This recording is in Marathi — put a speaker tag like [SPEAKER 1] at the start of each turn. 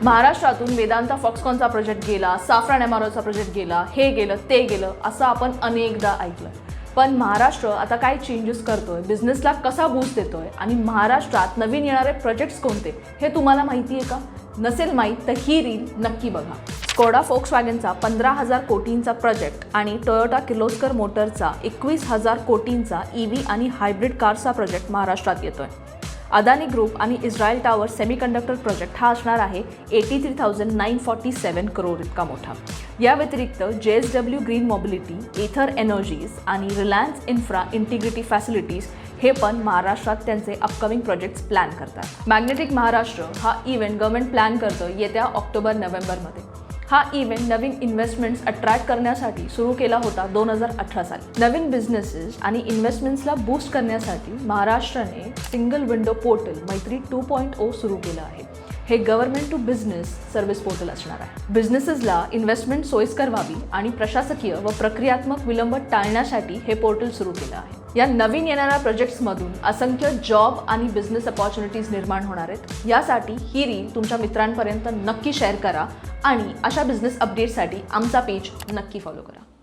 [SPEAKER 1] महाराष्ट्रातून वेदांता फॉक्सकॉनचा प्रोजेक्ट गेला, साफ्रान एमआरओचा प्रोजेक्ट गेला, हे गेलं ते गेलं असं आपण अनेकदा ऐकलं. पण महाराष्ट्र आता काय चेंजेस करतोय, बिझनेसला कसा बूस्ट देतोय आणि महाराष्ट्रात नवीन येणारे प्रोजेक्ट्स कोणते हे तुम्हाला माहिती आहे का? नसेल माहीत तर ही रील नक्की बघा. स्कोडा फोक्सवॅगनचा 15,000 कोटींचा प्रोजेक्ट आणि टोयोटा किर्लोस्कर मोटरचा 21,000 कोटींचा EV आणि हायब्रिड कारचा प्रोजेक्ट महाराष्ट्रात येतोय. अदानी ग्रुप आणि इस्रायल टॉवर सेमीकंडक्टर प्रोजेक्ट हा असणार आहे 83,947 करोड इतका मोठा. या व्यतिरिक्त JSW ग्रीन मोबिलिटी, एथर एनर्जीज आणि रिलायन्स इन्फ्रा इंटिग्रिटी फॅसिलिटीज हे पण महाराष्ट्रात त्यांचे अपकमिंग प्रोजेक्ट्स प्लॅन करतात. मॅग्नेटिक महाराष्ट्र हा इव्हेंट गव्हर्नमेंट प्लॅन करतं येत्या ऑक्टोबर-नोव्हेंबरमध्ये. हा इव्हेंट नवीन इन्व्हेस्टमेंट्स अट्रॅक्ट करण्यासाठी सुरू केला होता 2018 साली. नवीन बिझनेसेस आणि इन्व्हेस्टमेंट्सला बूस्ट करण्यासाठी महाराष्ट्राने सिंगल विंडो पोर्टल मैत्री 2.0 सुरू केलं आहे. हे government to business service portal असणार आहे. बिझनेसेसला इन्व्हेस्टमेंट सोयीस्कर व्हावी आणि प्रशासकीय व प्रक्रियात्मक विलंब टाळण्यासाठी हे पोर्टल सुरू केलं आहे. या नवीन येणाऱ्या प्रोजेक्ट्समधून असंख्य जॉब आणि बिझनेस अपॉर्च्युनिटीज निर्माण होणार आहेत. यासाठी ही रील तुमच्या मित्रांपर्यंत नक्की शेअर करा आणि अशा बिझनेस अपडेट्ससाठी आमचा पेज नक्की फॉलो करा.